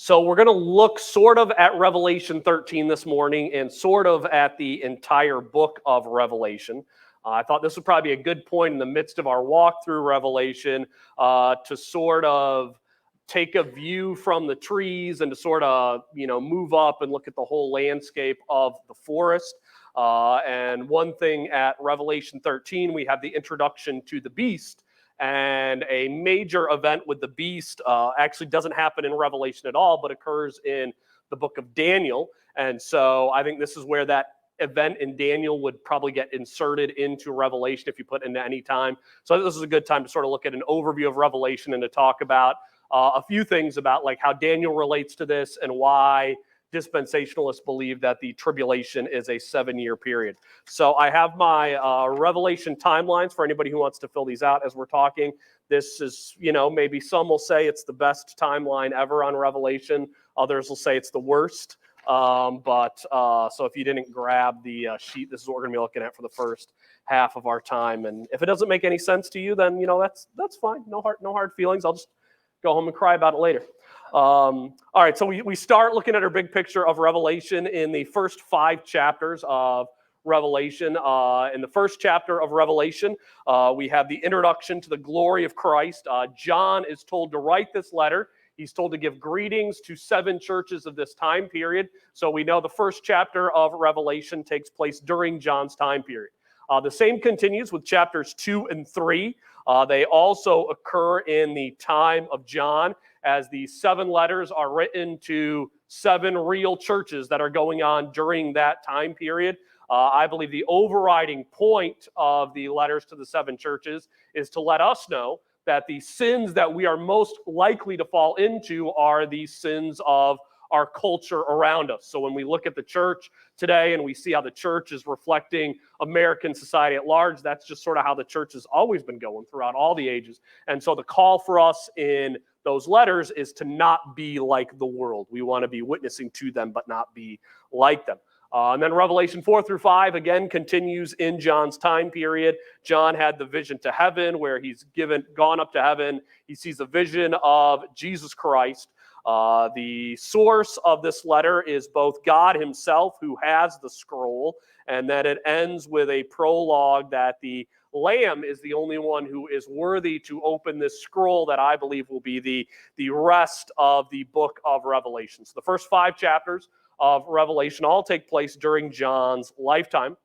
So we're going to look sort of at Revelation 13 this morning and sort of at the entire book of Revelation. I thought this would probably be a good point in the midst of our walk through Revelation to sort of take a view from the trees and to sort of, move up and look at the whole landscape of the forest. And one thing at Revelation 13, we have the introduction to the beast. And a major event with the beast actually doesn't happen in Revelation at all, but occurs in the book of Daniel. And so I think this is where that event in Daniel would probably get inserted into Revelation if you put into any time. So I think this is a good time to sort of look at an overview of Revelation and to talk about a few things about like how Daniel relates to this and why dispensationalists believe that the tribulation is a 7-year period. So I have my Revelation timelines for anybody who wants to fill these out as we're talking. This is, maybe some will say it's the best timeline ever on Revelation. Others will say it's the worst. So if you didn't grab the sheet, this is what we're going to be looking at for the first half of our time. And if it doesn't make any sense to you, then, that's fine. No hard feelings. I'll just go home and cry about it later. All right, so we start looking at our big picture of Revelation in the first 5 chapters of Revelation. In the first chapter of Revelation, we have the introduction to the glory of Christ. John is told to write this letter. He's told to give greetings to 7 churches of this time period. So we know the first chapter of Revelation takes place during John's time period. The same continues with chapters 2 and 3. They also occur in the time of John, as the 7 letters are written to 7 real churches that are going on during that time period. I believe the overriding point of the letters to the 7 churches is to let us know that the sins that we are most likely to fall into are the sins of our culture around us. So when we look at the church today and we see how the church is reflecting American society at large, that's just sort of how the church has always been going throughout all the ages. And so the call for us in those letters is to not be like the world. We want to be witnessing to them, but not be like them. And then Revelation 4 through 5, again, continues in John's time period. John had the vision to heaven where he's gone up to heaven. He sees a vision of Jesus Christ. The source of this letter is both God himself, who has the scroll, and then it ends with a prologue that the Lamb is the only one who is worthy to open this scroll that I believe will be the rest of the book of Revelation. So the first 5 chapters of Revelation all take place during John's lifetime.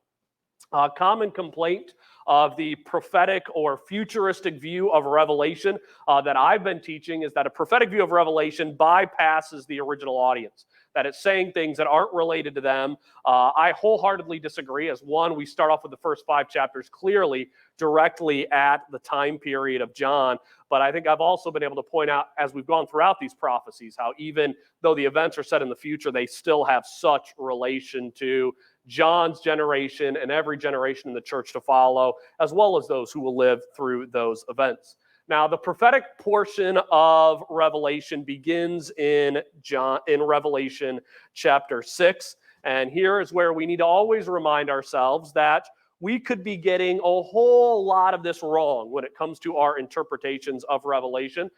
Common complaint of the prophetic or futuristic view of Revelation that I've been teaching is that a prophetic view of Revelation bypasses the original audience, that it's saying things that aren't related to them. I wholeheartedly disagree. As one, we start off with the first 5 chapters clearly directly at the time period of John. But I think I've also been able to point out as we've gone throughout these prophecies how even though the events are set in the future, they still have such relation to John's generation and every generation in the church to follow, as well as those who will live through those events. Now, the prophetic portion of Revelation begins in Revelation chapter 6. And here is where we need to always remind ourselves that we could be getting a whole lot of this wrong when it comes to our interpretations of Revelation.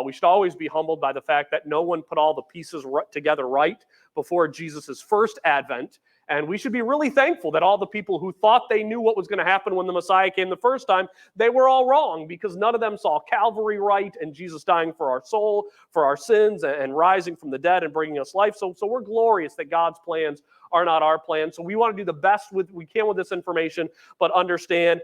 We should always be humbled by the fact that no one put all the pieces together right before Jesus' first advent. And we should be really thankful that all the people who thought they knew what was going to happen when the Messiah came the first time, they were all wrong, because none of them saw Calvary right and Jesus dying for our soul, for our sins, and rising from the dead and bringing us life. So we're glorious that God's plans are not our plans. So we want to do the best we can with this information, but understand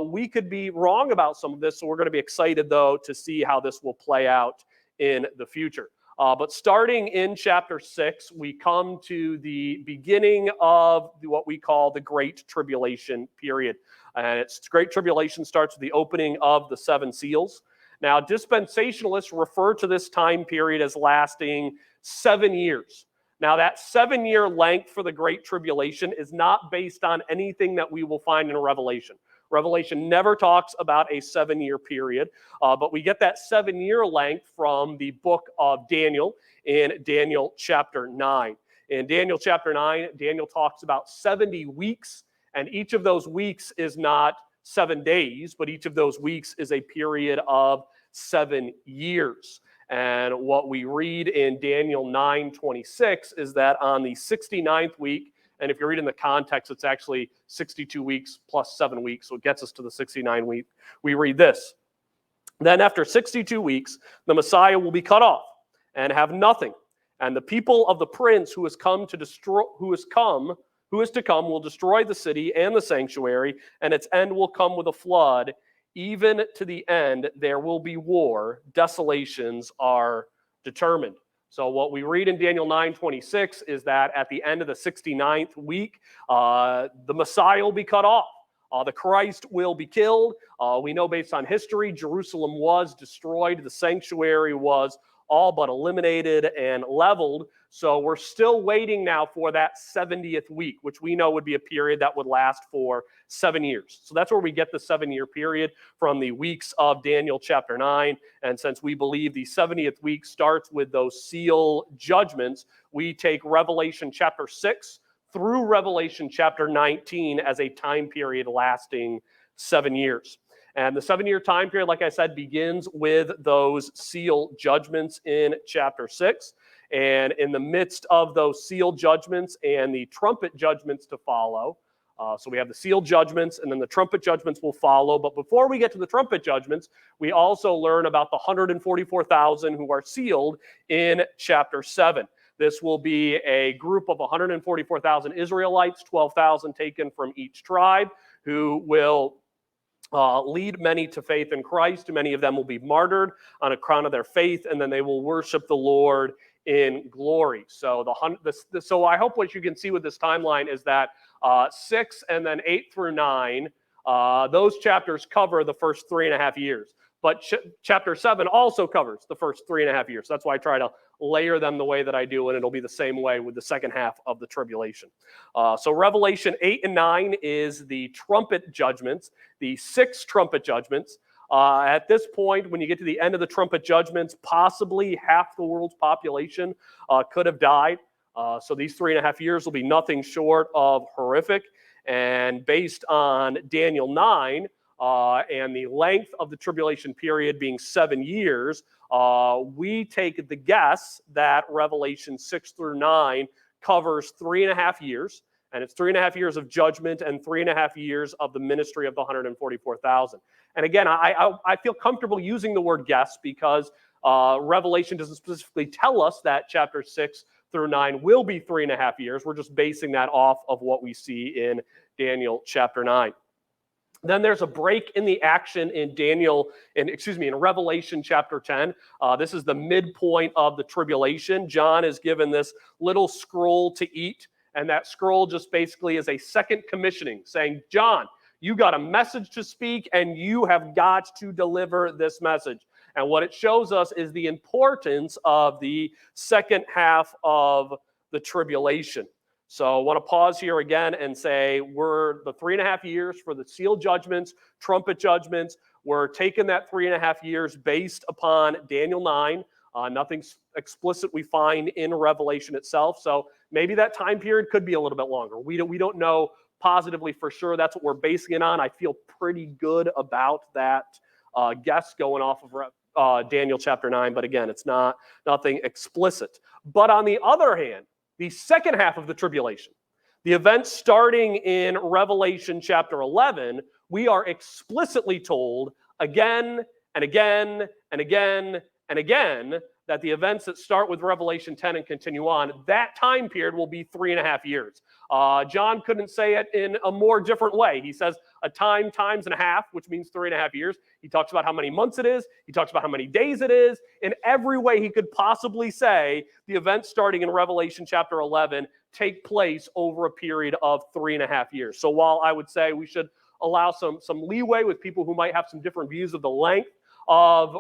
we could be wrong about some of this. So we're going to be excited, though, to see how this will play out in the future. But starting in chapter 6, we come to the beginning of what we call the Great Tribulation period. And it's Great Tribulation starts with the opening of the 7 seals. Now, dispensationalists refer to this time period as lasting 7 years. Now, that 7-year length for the Great Tribulation is not based on anything that we will find in Revelation. Revelation never talks about a 7-year period, but we get that 7-year length from the book of Daniel in Daniel chapter 9. In Daniel chapter 9, Daniel talks about 70 weeks, and each of those weeks is not 7 days, but each of those weeks is a period of 7 years. And what we read in Daniel 9:26 is that on the 69th week, and if you read in the context, it's actually 62 weeks plus 7 weeks, so it gets us to the 69 week. We read this. Then after 62 weeks, the Messiah will be cut off and have nothing. And the people of the prince who is to come will destroy the city and the sanctuary, and its end will come with a flood. Even to the end, there will be war. Desolations are determined. So what we read in Daniel 9:26 is that at the end of the 69th week, the Messiah will be cut off. The Christ will be killed. We know based on history, Jerusalem was destroyed. The sanctuary was all but eliminated and leveled. So we're still waiting now for that 70th week, which we know would be a period that would last for 7 years. So that's where we get the 7-year period from the weeks of Daniel chapter 9. And since we believe the 70th week starts with those seal judgments, we take Revelation chapter 6 through Revelation chapter 19 as a time period lasting 7 years. And the 7-year time period, like I said, begins with those seal judgments in chapter 6. And in the midst of those seal judgments and the trumpet judgments to follow, so we have the seal judgments and then the trumpet judgments will follow. But before we get to the trumpet judgments, we also learn about the 144,000 who are sealed in chapter 7. This will be a group of 144,000 Israelites, 12,000 taken from each tribe, who will lead many to faith in Christ. Many of them will be martyred on account of their faith, and then they will worship the Lord in glory. So so I hope what you can see with this timeline is that 6 and then 8 through 9, those chapters cover the first 3.5 years. But chapter 7 also covers the first 3.5 years. That's why I try to layer them the way that I do, and it'll be the same way with the second half of the tribulation. So Revelation 8 and 9 is the trumpet judgments, the 6 trumpet judgments. At this point, when you get to the end of the trumpet judgments, possibly half the world's population could have died. So these 3.5 years will be nothing short of horrific. And based on Daniel 9, and the length of the tribulation period being 7 years, we take the guess that Revelation 6 through 9 covers 3.5 years, and it's 3.5 years of judgment and 3.5 years of the ministry of the 144,000. And again, I feel comfortable using the word guess because Revelation doesn't specifically tell us that chapter 6 through 9 will be 3.5 years. We're just basing that off of what we see in Daniel chapter 9. Then there's a break in the action in in Revelation chapter 10. This is the midpoint of the tribulation. John is given this little scroll to eat, and that scroll just basically is a second commissioning, saying, John, you got a message to speak, and you have got to deliver this message. And what it shows us is the importance of the second half of the tribulation. So I want to pause here again and say we're the 3.5 years for the seal judgments, trumpet judgments. We're taking that 3.5 years based upon Daniel 9. Nothing explicit we find in Revelation itself. So maybe that time period could be a little bit longer. We don't know positively for sure. That's what we're basing it on. I feel pretty good about that guess going off of Daniel chapter 9. But again, it's nothing explicit. But on the other hand, the second half of the tribulation, the events starting in Revelation chapter 11, we are explicitly told again and again and again and again that the events that start with Revelation 10 and continue on, that time period will be 3.5 years. John couldn't say it in a more different way. He says a time times and a half, which means 3.5 years. He talks about how many months it is. He talks about how many days it is. In every way he could possibly say, the events starting in Revelation chapter 11 take place over a period of 3.5 years. So while I would say we should allow some leeway with people who might have some different views of the length of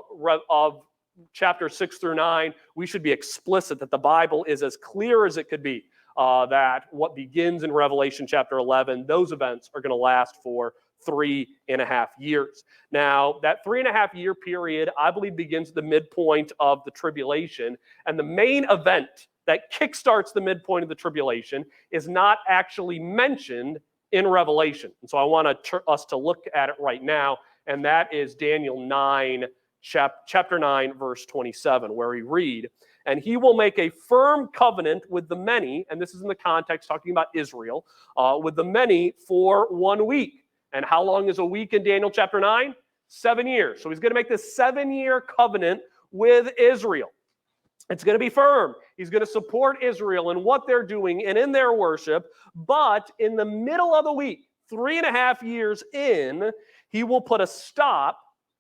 chapter 6 through 9, we should be explicit that the Bible is as clear as it could be that what begins in Revelation chapter 11, those events are going to last for 3.5 years. Now, that 3.5 year period, I believe, begins the midpoint of the tribulation, and the main event that kickstarts the midpoint of the tribulation is not actually mentioned in Revelation. And so I want us to look at it right now, and that is Daniel 9, chapter 9, verse 27, where we read, "And he will make a firm covenant with the many," and this is in the context talking about Israel, "with the many for 1 week." And how long is a week in Daniel chapter 9? 7 years. So he's going to make this 7-year covenant with Israel. It's going to be firm. He's going to support Israel in what they're doing and in their worship. But in the middle of the week, 3.5 years in, he will put a stop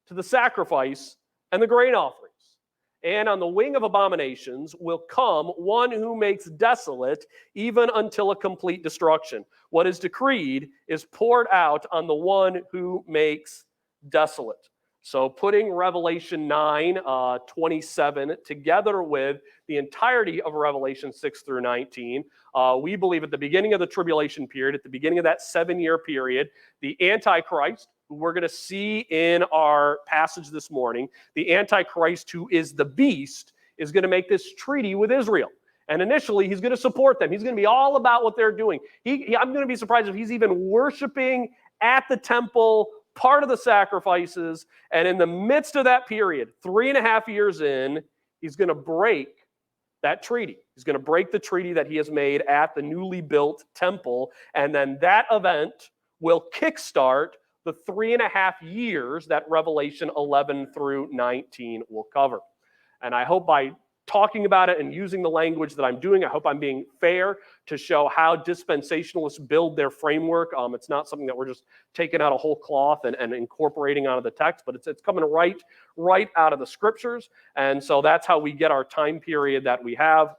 to the sacrifice and the grain offerings. And on the wing of abominations will come one who makes desolate, even until a complete destruction. What is decreed is poured out on the one who makes desolate. So putting Revelation 9:27 together with the entirety of Revelation 6 through 19, we believe at the beginning of the tribulation period, at the beginning of that 7-year period, the Antichrist, who we're going to see in our passage this morning, the Antichrist, who is the beast, is going to make this treaty with Israel. And initially, he's going to support them. He's going to be all about what they're doing. I'm going to be surprised if he's even worshiping at the temple, part of the sacrifices, and in the midst of that period, 3.5 years in, he's going to break that treaty. He's going to break the treaty that he has made at the newly built temple, and then that event will kickstart the 3.5 years that Revelation 11 through 19 will cover. And I hope by talking about it and using the language that I'm doing, I hope I'm being fair to show how dispensationalists build their framework. It's not something that we're just taking out of whole cloth and incorporating out of the text, but it's coming right out of the scriptures. And so that's how we get our time period that we have.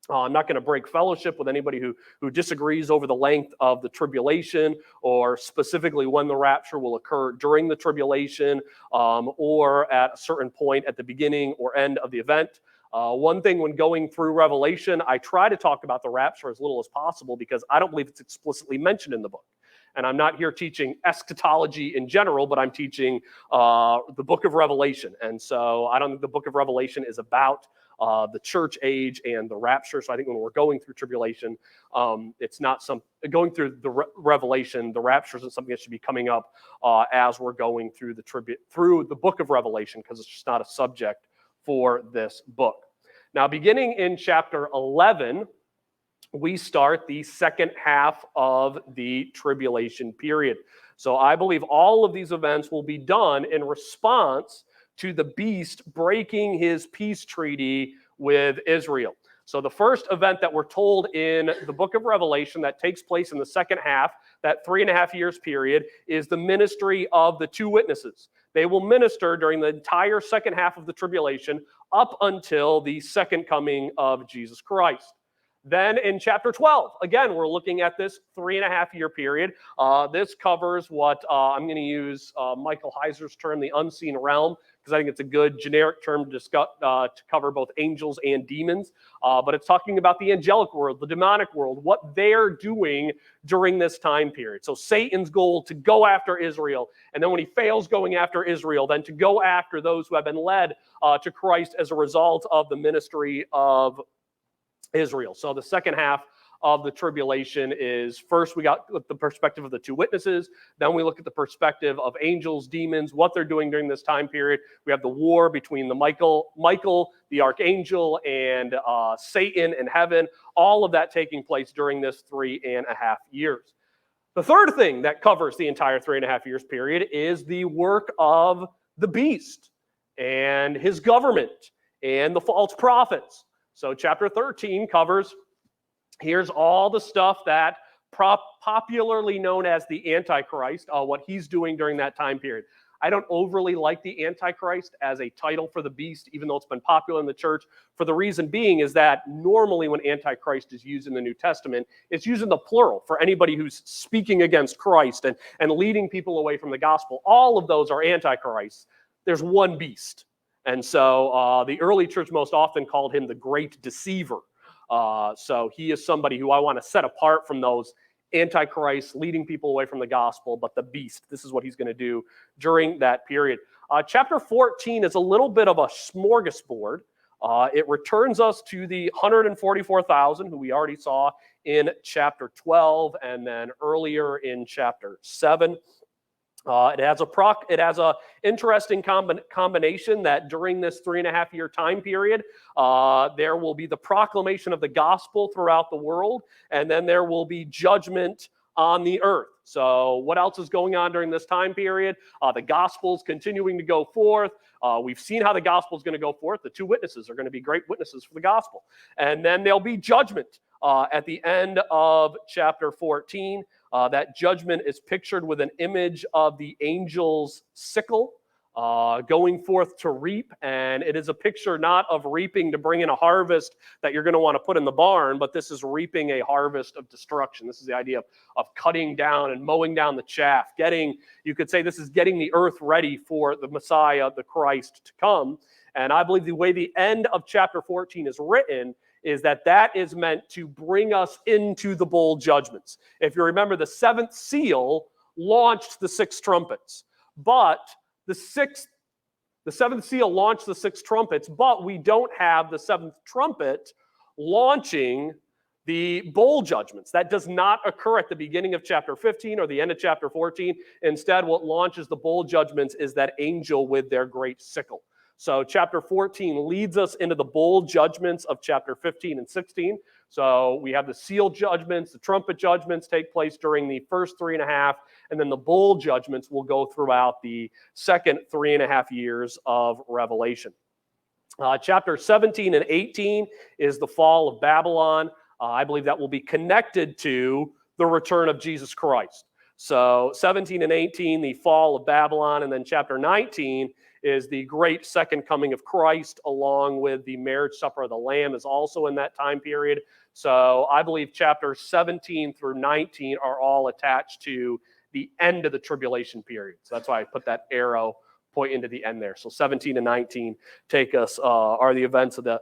I'm not going to break fellowship with anybody who disagrees over the length of the tribulation, or specifically when the rapture will occur during the tribulation, or at a certain point at the beginning or end of the event. One thing when going through Revelation, I try to talk about the rapture as little as possible because I don't believe it's explicitly mentioned in the book. And I'm not here teaching eschatology in general, but I'm teaching the book of Revelation. And so I don't think the book of Revelation is about the church age and the rapture. So I think when we're going through tribulation, it's not going through the Revelation. The rapture isn't something that should be coming up as we're going through the book of Revelation, because it's just not a subject for this book. Now, beginning in chapter 11, we start the second half of the tribulation period. So I believe all of these events will be done in response to the beast breaking his peace treaty with Israel. So the first event that we're told in the book of Revelation that takes place in the second half, that 3.5 years period, is the ministry of the two witnesses. They will minister during the entire second half of the tribulation up until the second coming of Jesus Christ. Then in chapter 12, again, we're looking at this 3.5-year period. This covers what I'm going to use Michael Heiser's term, the unseen realm, because I think it's a good generic term to discuss, to cover both angels and demons. But it's talking about the angelic world, the demonic world, what they're doing during this time period. So Satan's goal to go after Israel, and then when he fails going after Israel, then to go after those who have been led to Christ as a result of the ministry of Israel. So the second half of the tribulation is, first we got the perspective of the two witnesses, then we look at the perspective of angels, demons, what they're doing during this time period. We have the war between the Michael, the archangel, and Satan in heaven, all of that taking place during this 3.5 years. The third thing that covers the entire 3.5 years period is the work of the beast and his government and the false prophets. So chapter 13 covers, here's all the stuff that popularly known as the Antichrist, what he's doing during that time period. I don't overly like the Antichrist as a title for the beast, even though it's been popular in the church, for the reason being is that normally when Antichrist is used in the New Testament, it's used in the plural for anybody who's speaking against Christ and leading people away from the gospel. All of those are Antichrists. There's one beast. And so the early church most often called him the great deceiver. So he is somebody who I want to set apart from those antichrists leading people away from the gospel, but the beast, this is what he's going to do during that period. Chapter 14 is a little bit of a smorgasbord. It returns us to the 144,000 who we already saw in chapter 12 and then earlier in chapter 7. It has a interesting combination that during this 3.5 year time period, there will be the proclamation of the gospel throughout the world, and then there will be judgment on the earth. So what else is going on during this time period? The gospel is continuing to go forth. We've seen how the gospel is going to go forth. The two witnesses are going to be great witnesses for the gospel. And then there'll be judgment at the end of chapter 14. That judgment is pictured with an image of the angel's sickle going forth to reap. And it is a picture not of reaping to bring in a harvest that you're going to want to put in the barn, but this is reaping a harvest of destruction. This is the idea of cutting down and mowing down the chaff. You could say this is getting the earth ready for the Messiah, the Christ, to come. And I believe the way the end of chapter 14 is written is that is meant to bring us into the bowl judgments. If you remember, the seventh seal launched the six trumpets, but the seventh seal launched the six trumpets, but we don't have the seventh trumpet launching the bowl judgments. That does not occur at the beginning of chapter 15 or the end of chapter 14. Instead, what launches the bowl judgments is that angel with their great sickle. So chapter 14 leads us into the bowl judgments of chapter 15 and 16. So we have the seal judgments, the trumpet judgments take place during the first 3.5, and then the bowl judgments will go throughout the second 3.5 years of Revelation. Chapter 17 and 18 is the fall of Babylon. I believe that will be connected to the return of Jesus Christ. So 17 and 18, the fall of Babylon, and then chapter 19 is the great second coming of Christ, along with the marriage supper of the Lamb is also in that time period. So I believe chapters 17 through 19 are all attached to the end of the tribulation period. So that's why I put that arrow pointing to the end there. So 17 and 19 are the events of the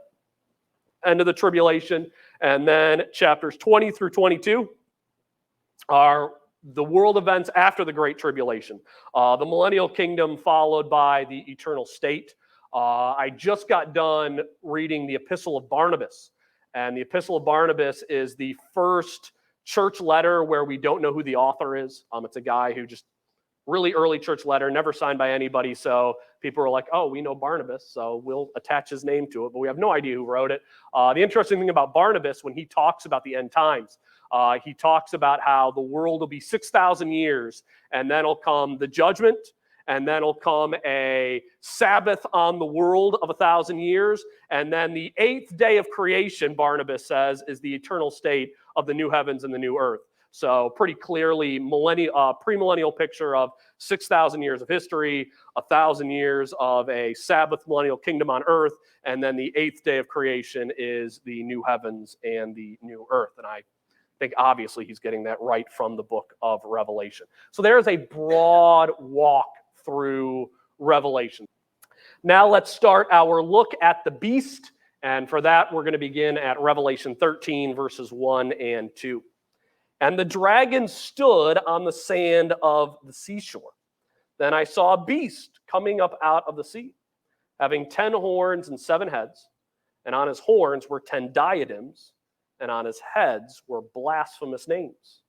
end of the tribulation. And then chapters 20 through 22 are the world events after the Great Tribulation. The millennial kingdom followed by the eternal state. I just got done reading the Epistle of Barnabas. And the Epistle of Barnabas is the first church letter where we don't know who the author is. It's a guy who just really early church letter, never signed by anybody. So people were like, oh, we know Barnabas, so we'll attach his name to it. But we have no idea who wrote it. The interesting thing about Barnabas, when he talks about the end times, he talks about how the world will be 6,000 years, and then will come the judgment, and then will come a Sabbath on the world of 1,000 years, and then the 8th day of creation, Barnabas says, is the eternal state of the new heavens and the new earth. So pretty clearly, premillennial picture of 6,000 years of history, 1,000 years of a Sabbath millennial kingdom on earth, and then the 8th day of creation is the new heavens and the new earth. And I think obviously he's getting that right from the book of Revelation. So there's a broad walk through Revelation. Now let's start our look at the beast. And for that, we're going to begin at Revelation 13, verses 1 and 2. And the dragon stood on the sand of the seashore. Then I saw a beast coming up out of the sea, having 10 horns and 7 heads, and on his horns were 10 diadems, and on his heads were blasphemous names.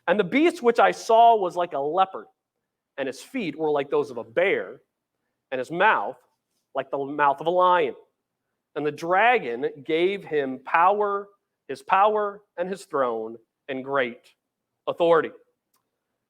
And the beast which I saw was like a leopard, and his feet were like those of a bear, and his mouth like the mouth of a lion. And the dragon gave him his power and his throne and great authority.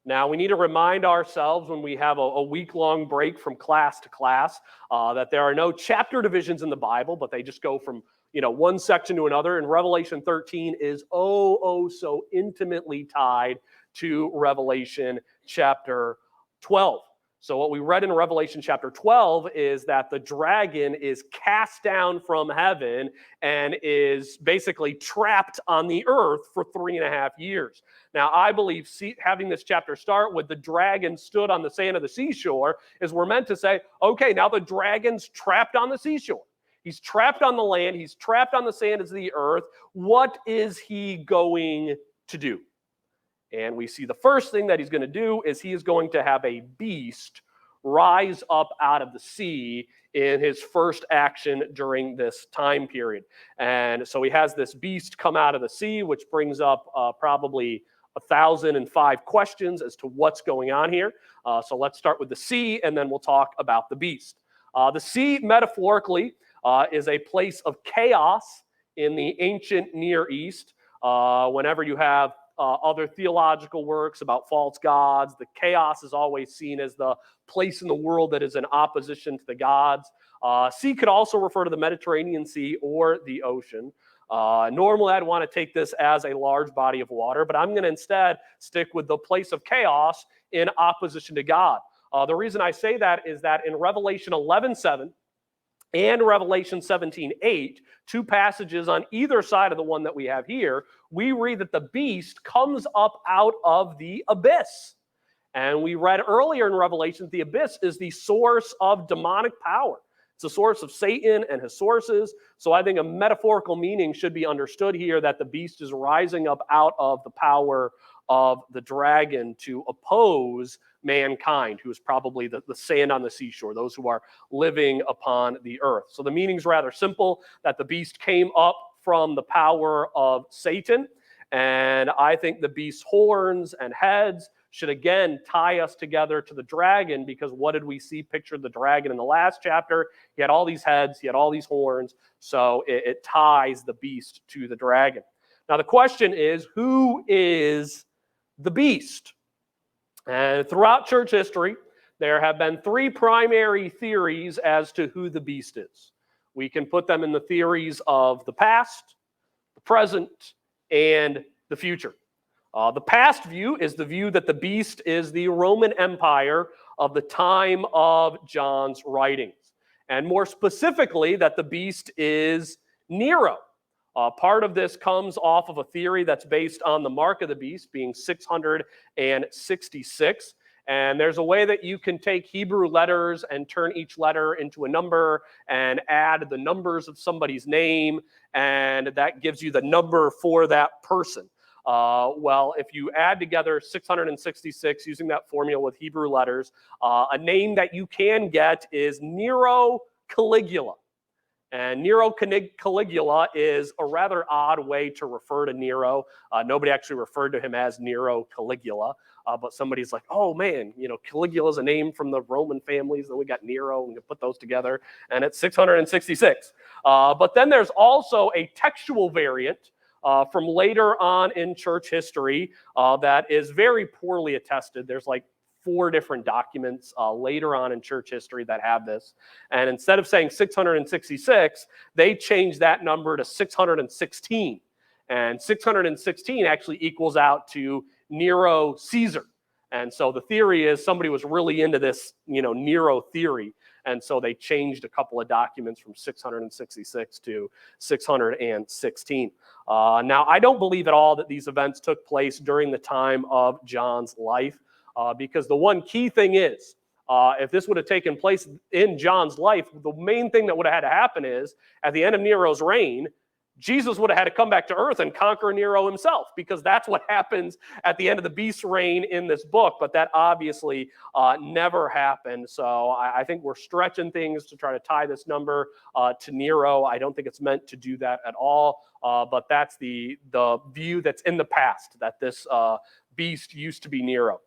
Now, we need to remind ourselves when we have a week-long break from class to class that there are no chapter divisions in the Bible, but they just go from one section to another. And Revelation 13 is so intimately tied to Revelation chapter 12. So what we read in Revelation chapter 12 is that the dragon is cast down from heaven and is basically trapped on the earth for 3.5 years. Now, I believe having this chapter start with the dragon stood on the sand of the seashore is we're meant to say, okay, now the dragon's trapped on the seashore. He's trapped on the land. He's trapped on the sand of the earth. What is he going to do? And we see the first thing that he's going to do is he is going to have a beast rise up out of the sea in his first action during this time period. And so he has this beast come out of the sea, which brings up probably 1,005 questions as to what's going on here. So let's start with the sea, and then we'll talk about the beast. The sea, metaphorically, is a place of chaos in the ancient Near East. Whenever you have other theological works about false gods, the chaos is always seen as the place in the world that is in opposition to the gods. Sea could also refer to the Mediterranean Sea or the ocean. Normally, I'd want to take this as a large body of water, but I'm going to instead stick with the place of chaos in opposition to God. The reason I say that is that in Revelation 11:7 and Revelation 17:8, two passages on either side of the one that we have here, we read that the beast comes up out of the abyss. And we read earlier in Revelation, the abyss is the source of demonic power. It's the source of Satan and his sources. So I think a metaphorical meaning should be understood here that the beast is rising up out of the power of the dragon to oppose mankind, who is probably the sand on the seashore, those who are living upon the earth. So the meaning's rather simple, that the beast came up from the power of Satan. And I think the beast's horns and heads should again tie us together to the dragon, because what did we see pictured the dragon in the last chapter? He had all these heads, he had all these horns, so it ties the beast to the dragon. Now the question is, who is the beast? And throughout church history, there have been three primary theories as to who the beast is. We can put them in the theories of the past, the present, and the future. The past view is the view that the beast is the Roman Empire of the time of John's writings. And more specifically, that the beast is Nero. Part of this comes off of a theory that's based on the mark of the beast being 666. And there's a way that you can take Hebrew letters and turn each letter into a number and add the numbers of somebody's name, and that gives you the number for that person. Well, if you add together 666 using that formula with Hebrew letters, a name that you can get is Nero Caligula. And Nero Caligula is a rather odd way to refer to Nero. Nobody actually referred to him as Nero Caligula, but somebody's like, oh man, Caligula is a name from the Roman families, then we got Nero, and we put those together, and it's 666. But then there's also a textual variant from later on in church history that is very poorly attested. There's like 4 different documents later on in church history that have this. And instead of saying 666, they changed that number to 616. And 616 actually equals out to Nero Caesar. And so the theory is somebody was really into this, Nero theory. And so they changed a couple of documents from 666 to 616. Now, I don't believe at all that these events took place during the time of John's life, because the one key thing is, if this would have taken place in John's life, the main thing that would have had to happen is, at the end of Nero's reign, Jesus would have had to come back to earth and conquer Nero himself, because that's what happens at the end of the beast's reign in this book. But that obviously never happened. So I think we're stretching things to try to tie this number to Nero. I don't think it's meant to do that at all. But that's the view that's in the past, that this beast used to be Nero.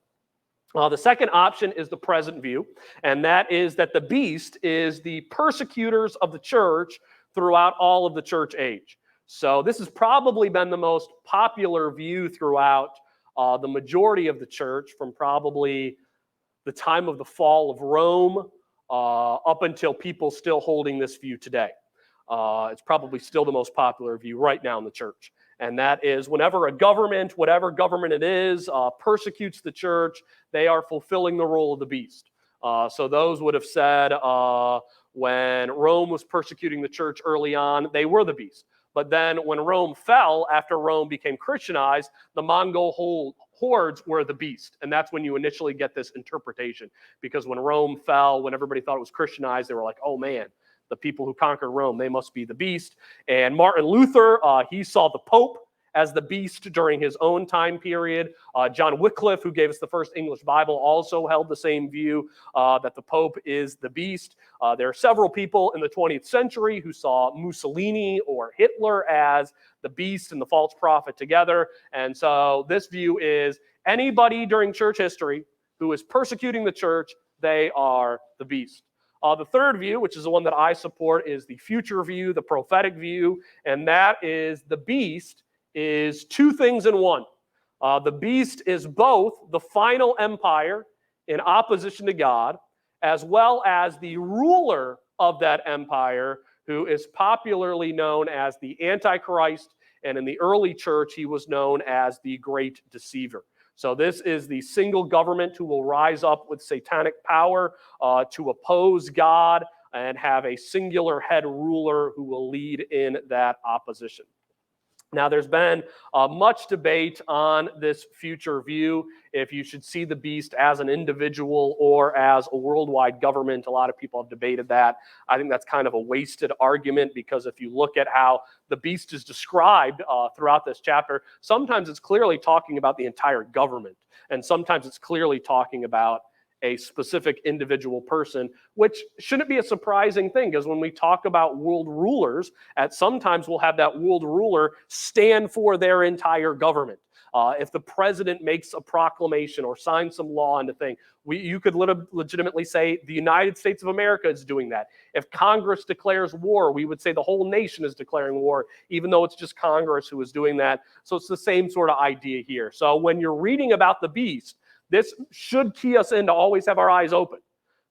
The second option is the present view, and that is that the beast is the persecutors of the church throughout all of the church age. So this has probably been the most popular view throughout the majority of the church, from probably the time of the fall of Rome up until people still holding this view today. It's probably still the most popular view right now in the church. And that is, whenever a government, whatever government it is, persecutes the church, they are fulfilling the role of the beast. So those would have said when Rome was persecuting the church early on, they were the beast. But then when Rome fell, after Rome became Christianized, the Mongol hordes were the beast. And that's when you initially get this interpretation. Because when Rome fell, when everybody thought it was Christianized, they were like, oh man, the people who conquered Rome, they must be the beast. And Martin Luther, he saw the Pope as the beast during his own time period. John Wycliffe, who gave us the first English Bible, also held the same view that the Pope is the beast. There are several people in the 20th century who saw Mussolini or Hitler as the beast and the false prophet together. And so this view is anybody during church history who is persecuting the church, they are the beast. The third view, which is the one that I support, is the future view, the prophetic view, and that is the beast is two things in one. The beast is both the final empire in opposition to God, as well as the ruler of that empire, who is popularly known as the Antichrist, and in the early church, he was known as the Great Deceiver. So this is the single government who will rise up with satanic power to oppose God and have a singular head ruler who will lead in that opposition. Now, there's been much debate on this future view, if you should see the beast as an individual or as a worldwide government. A lot of people have debated that. I think that's kind of a wasted argument, because if you look at how the beast is described throughout this chapter, sometimes it's clearly talking about the entire government, and sometimes it's clearly talking about a specific individual person, which shouldn't be a surprising thing, because when we talk about world rulers, at sometimes we'll have that world ruler stand for their entire government. If the president makes a proclamation or signs some law into thing, you could legitimately say the United States of America is doing that. If Congress declares war, we would say the whole nation is declaring war, even though it's just Congress who is doing that. So it's the same sort of idea here. So when you're reading about the beast, this should key us in to always have our eyes open,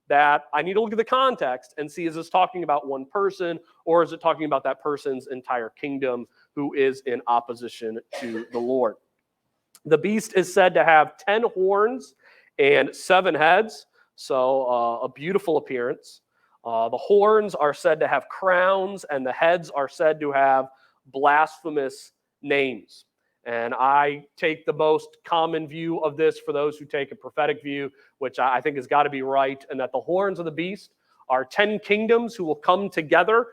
that I need to look at the context and see, is this talking about one person, or is it talking about that person's entire kingdom who is in opposition to the Lord? The beast is said to have 10 horns and 7 heads, so a beautiful appearance. The horns are said to have crowns, and the heads are said to have blasphemous names. And I take the most common view of this for those who take a prophetic view, which I think has got to be right, and that the horns of the beast are 10 kingdoms who will come together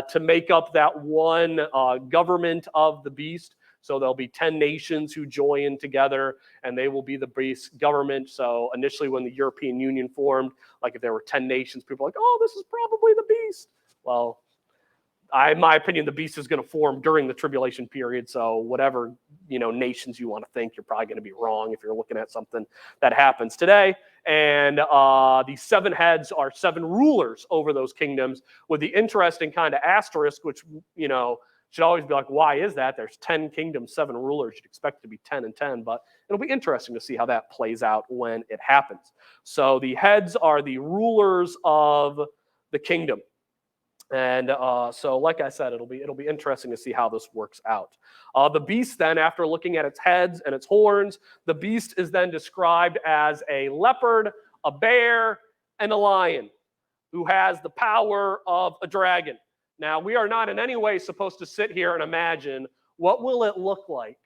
to make up that one government of the beast. So there'll be 10 nations who join together, and they will be the beast's government. So initially when the European Union formed, like if there were 10 nations, people were like, oh, this is probably the beast. Well, in my opinion, the beast is going to form during the tribulation period. So whatever nations you want to think, you're probably going to be wrong if you're looking at something that happens today. And the 7 heads are 7 rulers over those kingdoms, with the interesting kind of asterisk, which should always be like, why is that? There's 10 kingdoms, 7 rulers. You'd expect it to be 10 and 10, but it'll be interesting to see how that plays out when it happens. So the heads are the rulers of the kingdom. And so, like I said, it'll be interesting to see how this works out. The beast then, after looking at its heads and its horns, the beast is then described as a leopard, a bear, and a lion, who has the power of a dragon. Now, we are not in any way supposed to sit here and imagine what will it look like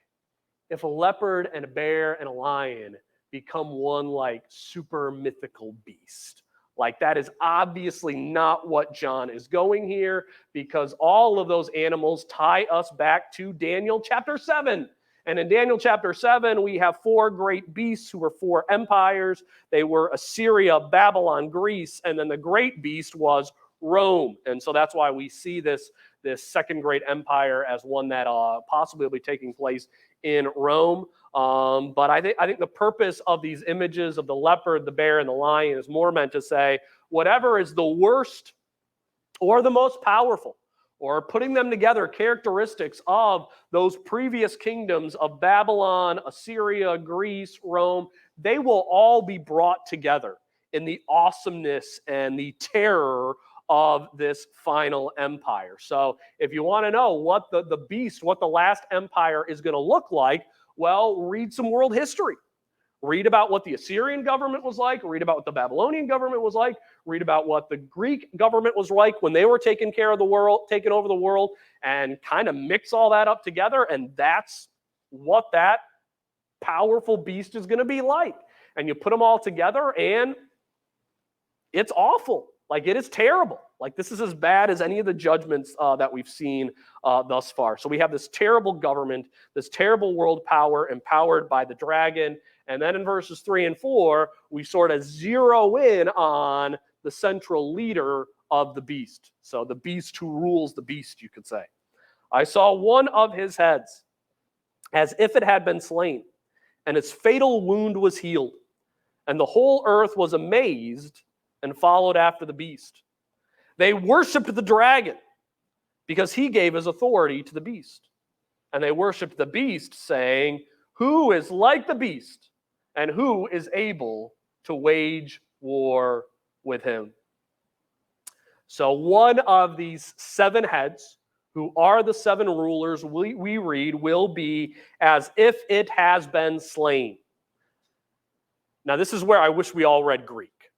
if a leopard and a bear and a lion become one like super mythical beast. Like, that is obviously not what John is going here, because all of those animals tie us back to Daniel chapter 7. And in Daniel chapter 7, we have 4 great beasts who were 4 empires. They were Assyria, Babylon, Greece, and then the great beast was Rome. And so that's why we see this second great empire as one that possibly will be taking place in Rome. But I think the purpose of these images of the leopard, the bear, and the lion is more meant to say whatever is the worst or the most powerful, or putting them together, characteristics of those previous kingdoms of Babylon, Assyria, Greece, Rome, they will all be brought together in the awesomeness and the terror of this final empire. So if you want to know what the beast, what the last empire is going to look like, well, read some world history. Read about what the Assyrian government was like. Read about what the Babylonian government was like. Read about what the Greek government was like when they were taking over the world, and kind of mix all that up together. And that's what that powerful beast is going to be like. And you put them all together, and it's awful. Like, it is terrible. Like, this is as bad as any of the judgments that we've seen thus far. So we have this terrible government, this terrible world power empowered by the dragon. And then in verses 3 and 4, we sort of zero in on the central leader of the beast. So the beast who rules the beast, you could say. I saw one of his heads as if it had been slain, and its fatal wound was healed. And the whole earth was amazed and followed after the beast. They worshiped the dragon because he gave his authority to the beast. And they worshiped the beast, saying, "Who is like the beast, and who is able to wage war with him?" So one of these 7 heads, who are the 7 rulers we read, will be as if it has been slain. Now, this is where I wish we all read Greek,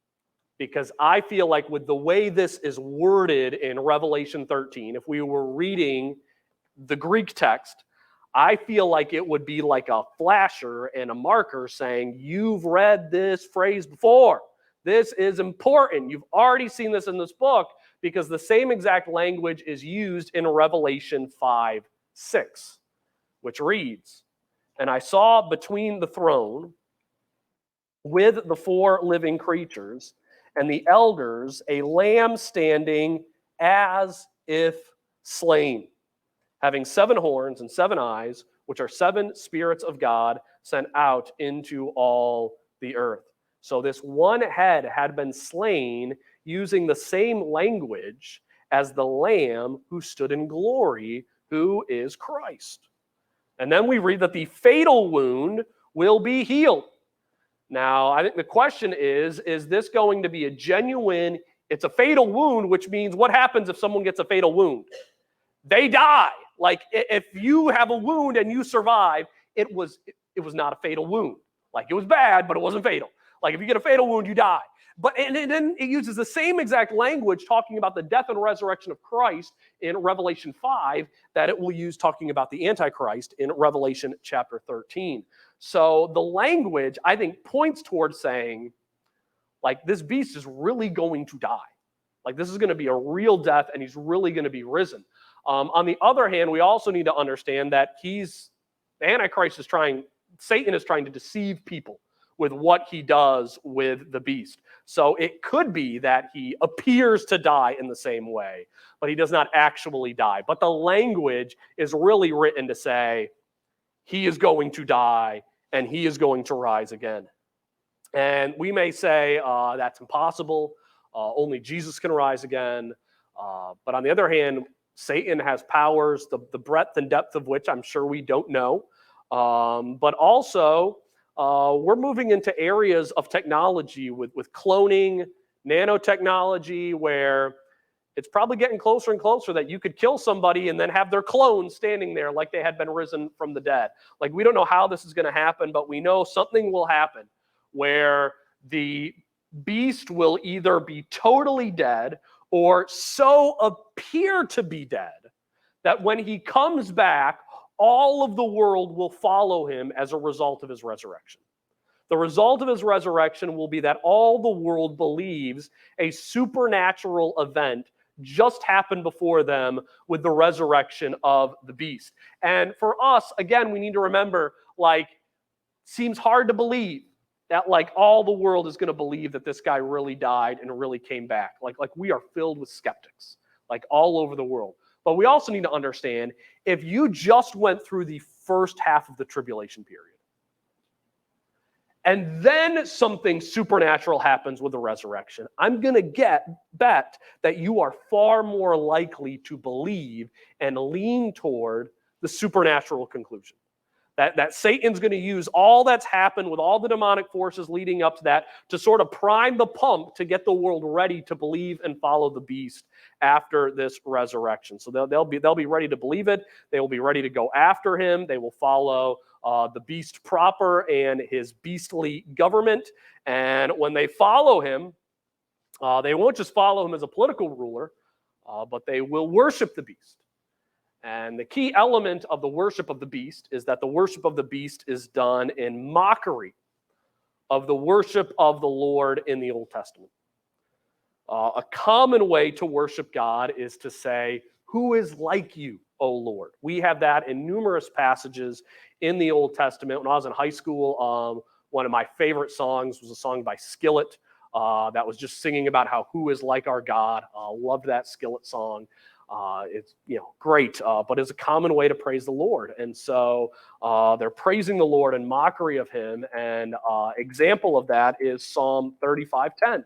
because I feel like with the way this is worded in Revelation 13, if we were reading the Greek text, I feel like it would be like a flasher and a marker saying, you've read this phrase before. This is important. You've already seen this in this book, because the same exact language is used in Revelation 5:6, which reads, "And I saw between the throne with the 4 living creatures and the elders a lamb standing as if slain, having 7 horns and 7 eyes, which are 7 spirits of God sent out into all the earth." So this one head had been slain using the same language as the Lamb who stood in glory, who is Christ. And then we read that the fatal wound will be healed. Now, I think the question is this going to be a genuine, it's a fatal wound, which means what happens if someone gets a fatal wound? They die. Like, if you have a wound and you survive, it was not a fatal wound. Like, it was bad, but it wasn't fatal. Like, if you get a fatal wound, you die. And then it uses the same exact language talking about the death and resurrection of Christ in Revelation 5 that it will use talking about the Antichrist in Revelation chapter 13. So the language, I think, points towards saying, like, this beast is really going to die. Like, this is going to be a real death, and he's really going to be risen. On the other hand, we also need to understand that Satan is trying to deceive people with what he does with the beast. So it could be that he appears to die in the same way, but he does not actually die. But the language is really written to say he is going to die and he is going to rise again. And we may say that's impossible. Only Jesus can rise again. But on the other hand, Satan has powers, the breadth and depth of which I'm sure we don't know. But also, we're moving into areas of technology with cloning, nanotechnology, where it's probably getting closer and closer that you could kill somebody and then have their clone standing there like they had been risen from the dead. Like, we don't know how this is going to happen, but we know something will happen where the beast will either be totally dead or so appear to be dead that when he comes back, all of the world will follow him as a result of his resurrection. The result of his resurrection will be that all the world believes a supernatural event just happened before them with the resurrection of the beast. And for us, again, we need to remember, like, seems hard to believe that, like, all the world is going to believe that this guy really died and really came back. Like we are filled with skeptics, like, all over the world. But we also need to understand, if you just went through the first half of the tribulation period, and then something supernatural happens with the resurrection, I'm going to bet that you are far more likely to believe and lean toward the supernatural conclusion. That Satan's going to use all that's happened with all the demonic forces leading up to that to sort of prime the pump to get the world ready to believe and follow the beast after this resurrection. So they'll be ready to believe it. They will be ready to go after him. They will follow the beast proper and his beastly government. And when they follow him, they won't just follow him as a political ruler, but they will worship the beast. And the key element of the worship of the beast is that the worship of the beast is done in mockery of the worship of the Lord in the Old Testament. A common way to worship God is to say, "Who is like you, O Lord?" We have that in numerous passages in the Old Testament. When I was in high school, one of my favorite songs was a song by Skillet that was just singing about how who is like our God. Loved that Skillet song. It's great, but it's a common way to praise the Lord. And so they're praising the Lord in mockery of him. And example of that is Psalm 35:10.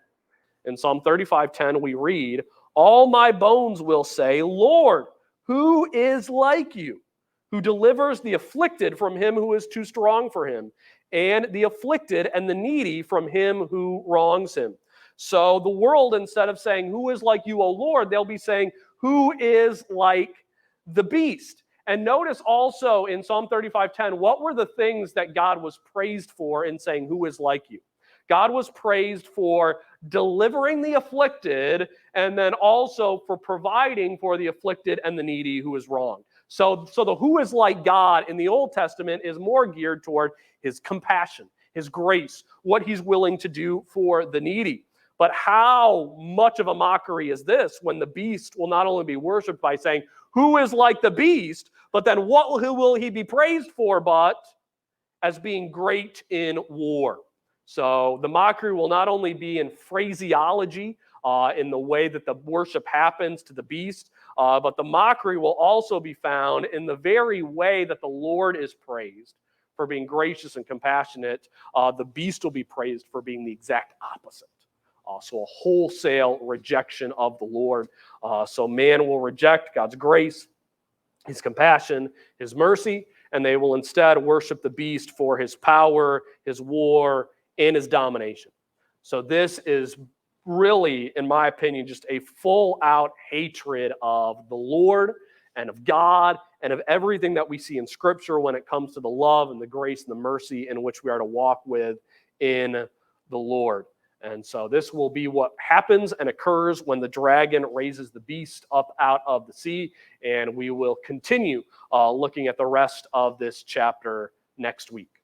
In Psalm 35:10, we read, "All my bones will say, Lord, who is like you, who delivers the afflicted from him who is too strong for him, and the afflicted and the needy from him who wrongs him." So the world, instead of saying, "Who is like you, O Lord?" they'll be saying, "Who is like the beast?" And notice also in Psalm 35:10, what were the things that God was praised for in saying, "Who is like you"? God was praised for delivering the afflicted, and then also for providing for the afflicted and the needy who is wronged. So the who is like God in the Old Testament is more geared toward his compassion, his grace, what he's willing to do for the needy. But how much of a mockery is this when the beast will not only be worshipped by saying, "Who is like the beast?" but then who will he be praised for but as being great in war? So the mockery will not only be in phraseology, in the way that the worship happens to the beast, but the mockery will also be found in the very way that the Lord is praised for being gracious and compassionate. The beast will be praised for being the exact opposite. So a wholesale rejection of the Lord. So man will reject God's grace, his compassion, his mercy, and they will instead worship the beast for his power, his war, and his domination. So this is really, in my opinion, just a full-out hatred of the Lord and of God and of everything that we see in Scripture when it comes to the love and the grace and the mercy in which we are to walk with in the Lord. And so this will be what happens and occurs when the dragon raises the beast up out of the sea. And we will continue looking at the rest of this chapter next week.